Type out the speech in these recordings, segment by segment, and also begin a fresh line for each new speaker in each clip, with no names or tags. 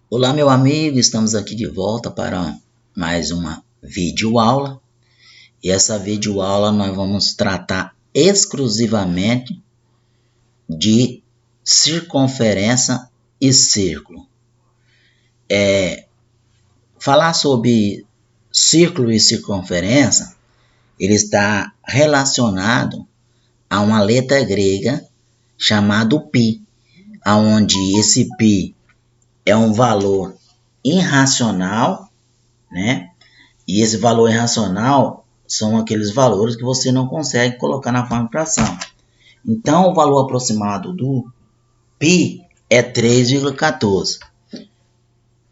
Olá, meu amigo, estamos aqui de volta para mais uma videoaula. E essa videoaula nós vamos tratar exclusivamente de circunferência e círculo. Falar sobre círculo e circunferência, ele está relacionado a uma letra grega chamada π, onde esse π é um valor irracional, né? E esse valor irracional são aqueles valores que você não consegue colocar na forma de fração. Então, o valor aproximado do π é 3,14.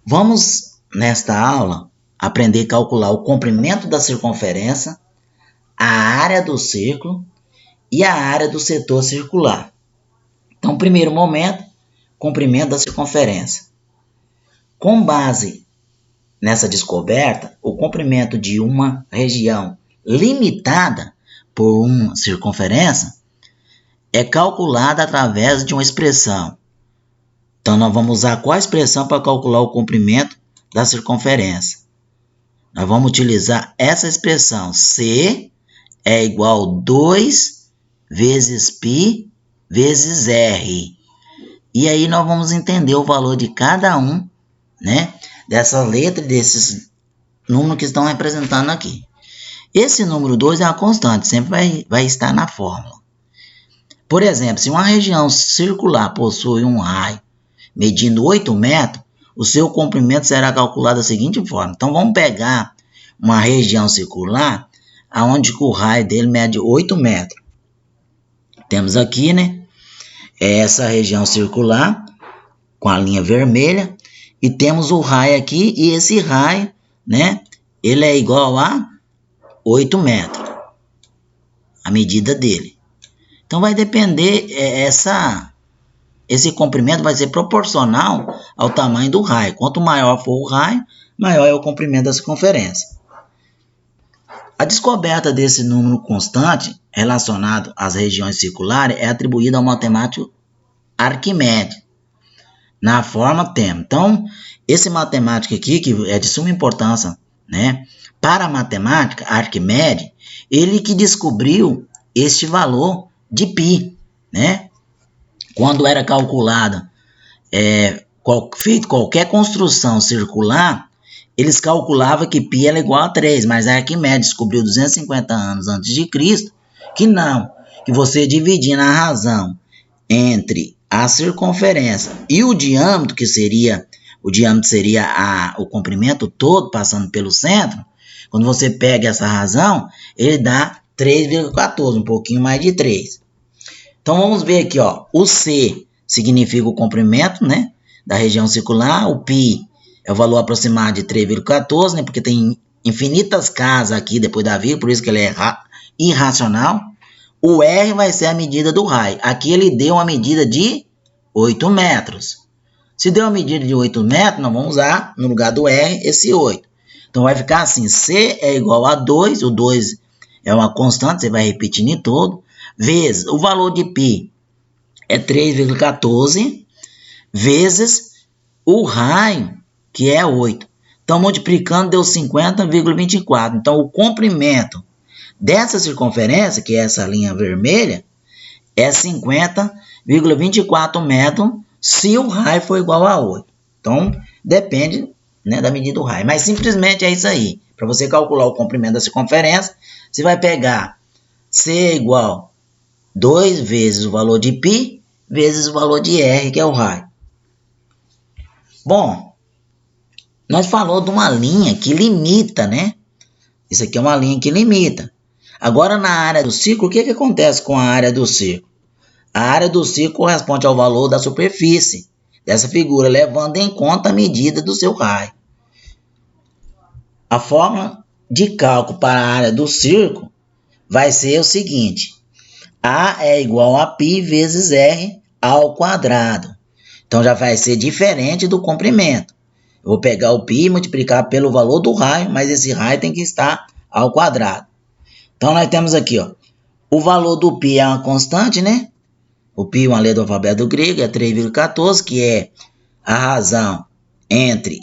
Vamos, nesta aula, aprender a calcular o comprimento da circunferência, a área do círculo e a área do setor circular. Então, primeiro momento, comprimento da circunferência. Com base nessa descoberta, o comprimento de uma região limitada por uma circunferência é calculado através de uma expressão. Então, nós vamos usar qual expressão para calcular o comprimento da circunferência? Nós vamos utilizar essa expressão. C é igual a 2 vezes π vezes R. E aí nós vamos entender o valor de cada um, né, dessa letra, desses números que estão representando aqui. Esse número 2 é uma constante, sempre vai estar na fórmula. Por exemplo, se uma região circular possui um raio medindo 8 metros, o seu comprimento será calculado da seguinte forma. Então, vamos pegar uma região circular, onde o raio dele mede 8 metros. Temos aqui, né, essa região circular, com a linha vermelha, e temos o raio aqui, e esse raio, né, ele é igual a 8 metros, a medida dele. Então, vai depender, esse comprimento vai ser proporcional ao tamanho do raio. Quanto maior for o raio, maior é o comprimento da circunferência. A descoberta desse número constante relacionado às regiões circulares é atribuída ao matemático Arquimedes. Na forma temos. Então, esse matemático aqui, que é de suma importância, né, para a matemática, Arquimedes, ele que descobriu este valor de π, né? Quando era calculada, feito qualquer construção circular, eles calculavam que π era igual a 3, mas Arquimedes descobriu 250 anos antes de Cristo que não, que você dividindo a razão entre a circunferência e o diâmetro, que seria o comprimento todo passando pelo centro, quando você pega essa razão, ele dá 3,14, um pouquinho mais de 3. Então, vamos ver aqui, ó, o C significa o comprimento, né, da região circular, o π é o valor aproximado de 3,14, né, porque tem infinitas casas aqui depois da vírgula, por isso que ele é irracional. O R vai ser a medida do raio. Aqui ele deu uma medida de 8 metros. Se deu uma medida de 8 metros, nós vamos usar, no lugar do R, esse 8. Então, vai ficar assim, C é igual a 2, o 2 é uma constante, você vai repetindo em todo, vezes o valor de π é 3,14, vezes o raio, que é 8. Então, multiplicando, deu 50,24. Então, o comprimento dessa circunferência, que é essa linha vermelha, é 50,24 metros se o raio for igual a 8. Então, depende, né, da medida do raio. Mas simplesmente é isso aí. Para você calcular o comprimento da circunferência, você vai pegar C é igual a 2 vezes o valor de π vezes o valor de R, que é o raio. Bom, nós falamos de uma linha que limita, né? Isso aqui é uma linha que limita. Agora, na área do círculo, o que acontece com a área do círculo? A área do círculo corresponde ao valor da superfície dessa figura, levando em conta a medida do seu raio. A fórmula de cálculo para a área do círculo vai ser o seguinte: A é igual a π vezes R ao quadrado. Então, já vai ser diferente do comprimento. Eu vou pegar o π e multiplicar pelo valor do raio, mas esse raio tem que estar ao quadrado. Então, nós temos aqui, ó, o valor do π é uma constante, né? O π, uma letra do alfabeto grego, é 3,14, que é a razão entre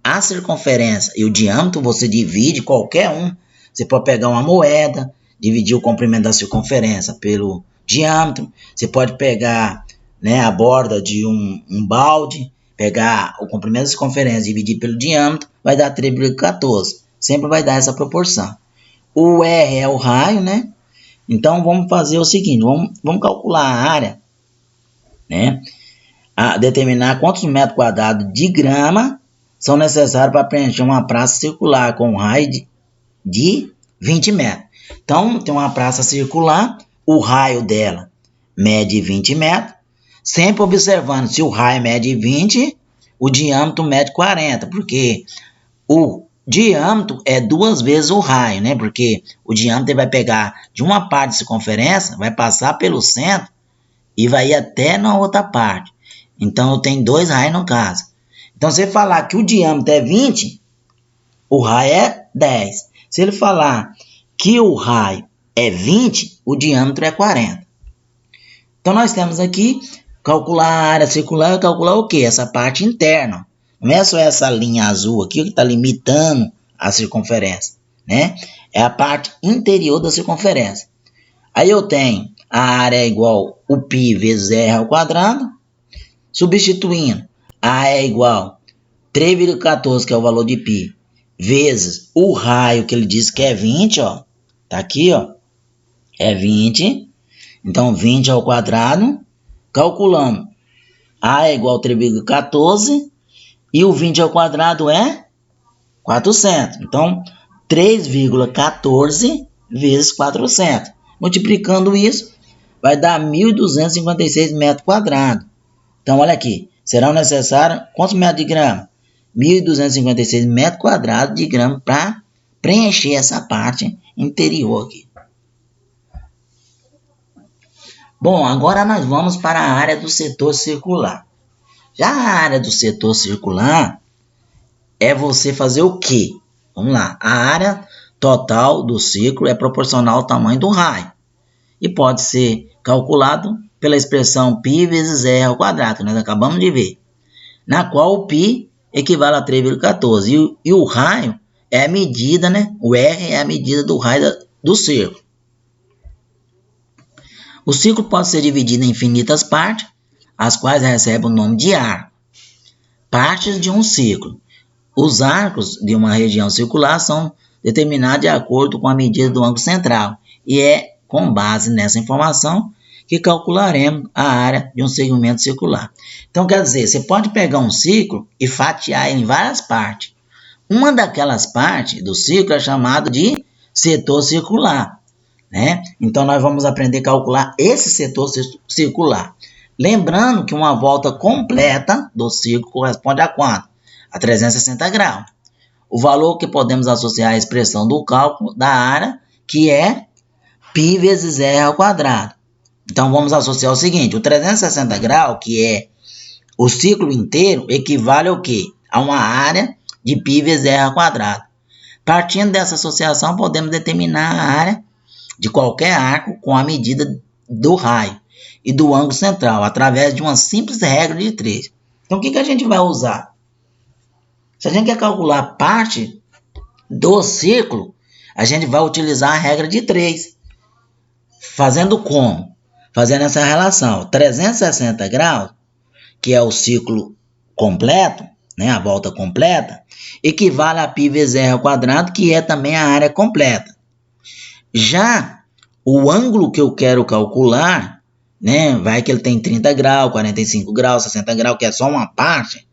a circunferência e o diâmetro, você divide qualquer um. Você pode pegar uma moeda, dividir o comprimento da circunferência pelo diâmetro. Você pode pegar, né, a borda de um balde, pegar o comprimento da circunferência, dividir pelo diâmetro, vai dar 3,14. Sempre vai dar essa proporção. O R é o raio, né? Então, vamos fazer o seguinte, vamos calcular a área, né? A determinar quantos metros quadrados de grama são necessários para preencher uma praça circular com um raio de 20 metros. Então, tem uma praça circular, o raio dela mede 20 metros, sempre observando se o raio mede 20, o diâmetro mede 40, porque o diâmetro é 2 vezes o raio, né? Porque o diâmetro vai pegar de uma parte de circunferência, vai passar pelo centro e vai ir até na outra parte. Então, eu tenho 2 raios no caso. Então, se ele falar que o diâmetro é 20, o raio é 10. Se ele falar que o raio é 20, o diâmetro é 40. Então, nós temos aqui, calcular a área circular, calcular o quê? Essa parte interna. Não é só essa linha azul aqui que está limitando a circunferência, né? É a parte interior da circunferência. Aí eu tenho a área é igual o π vezes r ao quadrado, substituindo a é igual 3,14, que é o valor de π, vezes o raio que ele disse que é 20, ó. Tá aqui, ó. É 20. Então, 20 ao quadrado. Calculando. A é igual a 3,14. E o 20 ao quadrado é 400. Então, 3,14 vezes 400. Multiplicando isso, vai dar 1.256 metros quadrados. Então, olha aqui. Serão necessários quantos metros de grama? 1.256 metros quadrados de grama para preencher essa parte interior aqui. Bom, agora nós vamos para a área do setor circular. Já a área do setor circular é você fazer o quê? Vamos lá. A área total do círculo é proporcional ao tamanho do raio e pode ser calculado pela expressão π vezes r ao quadrado, que nós acabamos de ver, na qual o π equivale a 3,14 e o raio é a medida, né? O R é a medida do raio do círculo. O círculo pode ser dividido em infinitas partes, as quais recebem o nome de arco. Partes de um círculo. Os arcos de uma região circular são determinados de acordo com a medida do ângulo central, e é com base nessa informação que calcularemos a área de um segmento circular. Então, quer dizer, você pode pegar um círculo e fatiar ele em várias partes. Uma daquelas partes do círculo é chamada de setor circular, né? Então, nós vamos aprender a calcular esse setor circular. Lembrando que uma volta completa do círculo corresponde a quanto? A 360 graus. O valor que podemos associar à expressão do cálculo da área, que é π vezes r ao quadrado. Então, vamos associar o seguinte, o 360 graus, que é o círculo inteiro, equivale ao quê? A uma área de π vezes r ao quadrado. Partindo dessa associação, podemos determinar a área de qualquer arco com a medida do raio e do ângulo central, através de uma simples regra de 3. Então, o que a gente vai usar? Se a gente quer calcular parte do círculo, a gente vai utilizar a regra de 3. Fazendo como? Fazendo essa relação. 360 graus, que é o círculo completo, né, a volta completa, equivale a π vezes r ao quadrado, que é também a área completa. Já o ângulo que eu quero calcular, né, vai que ele tem 30 graus, 45 graus, 60 graus, que é só uma parte,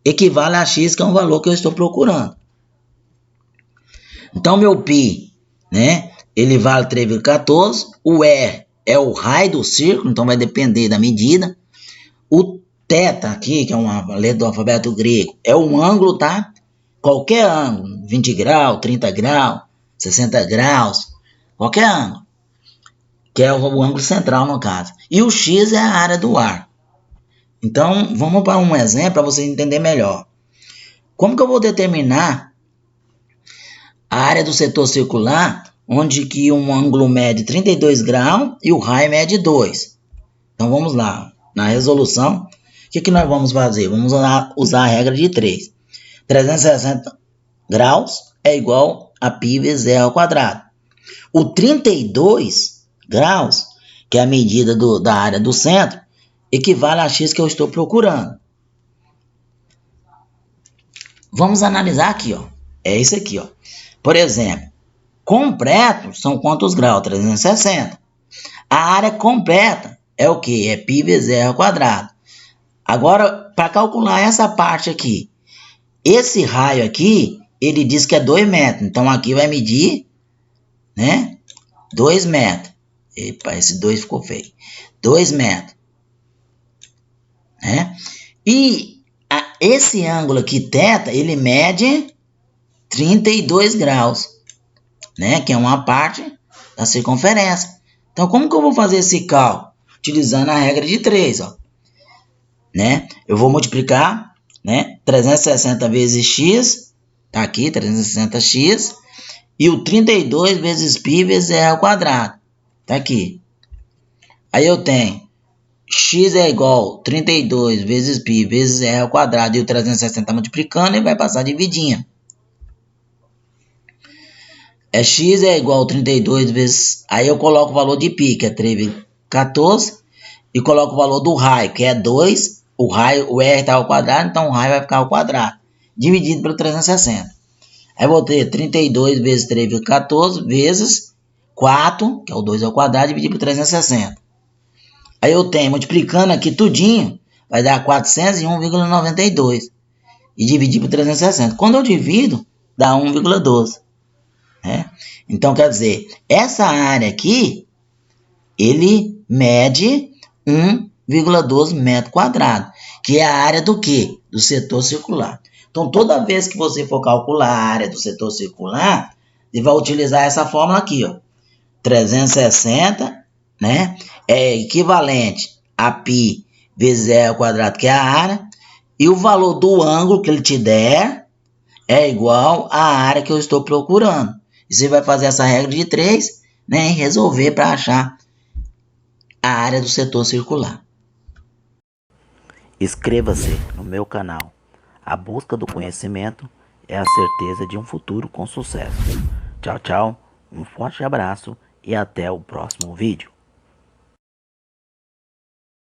equivale a x, que é um valor que eu estou procurando. Então, meu π, né, ele vale 3,14, o R é o raio do círculo, então vai depender da medida. O θ aqui, que é uma letra do alfabeto grego, é um ângulo, tá? Qualquer ângulo, 20 graus, 30 graus, 60 graus, qualquer ângulo, que é o ângulo central no caso. E o x é a área do arco. Então, vamos para um exemplo para você entender melhor. Como que eu vou determinar a área do setor circular, onde que um ângulo mede 32 graus e o raio mede 2? Então, vamos lá. Na resolução, que nós vamos fazer? Vamos usar a regra de 3. 360 graus é igual a π vezes r ao quadrado. O 32 graus, que é a medida da área do centro, equivale a x que eu estou procurando. Vamos analisar aqui, ó. É isso aqui, ó. Por exemplo, completo são quantos graus? 360. A área completa é o quê? É π vezes r ao quadrado. Agora, para calcular essa parte aqui, esse raio aqui, ele diz que é 2 metros. Então, aqui vai medir, né? 2 metros. Epa, esse 2 ficou feio. 2 metros. Né? E esse ângulo aqui, θ, ele mede 32 graus. Né? Que é uma parte da circunferência. Então, como que eu vou fazer esse cálculo? Utilizando a regra de 3, ó. Né? Eu vou multiplicar, né? 360 vezes x, tá aqui, 360x, e o 32 vezes π vezes r ao quadrado, tá aqui. Aí eu tenho x é igual a 32 vezes π vezes r ao quadrado, e o 360 multiplicando, e vai passar dividindo. X é igual a 32 vezes... Aí eu coloco o valor de π, que é 3,14, e coloco o valor do raio, que é 2. O R está ao quadrado, então o raio vai ficar ao quadrado, dividido pelo 360. Aí vou ter 32 vezes 3,14 vezes 4, que é o 2 ao quadrado, dividido por 360. Aí eu tenho, multiplicando aqui tudinho, vai dar 401,92. E dividir por 360. Quando eu divido, dá 1,12. Né? Então, quer dizer, essa área aqui, ele mede 1,12 metro quadrado, que é a área do quê? Do setor circular. Então, toda vez que você for calcular a área do setor circular, você vai utilizar essa fórmula aqui, ó. 360, né, é equivalente a π vezes r ao quadrado, que é a área, e o valor do ângulo que ele te der é igual à área que eu estou procurando. E você vai fazer essa regra de 3, né, e resolver para achar a área do setor circular.
Inscreva-se no meu canal. A busca do conhecimento é a certeza de um futuro com sucesso. Tchau, tchau, um forte abraço e até o próximo vídeo.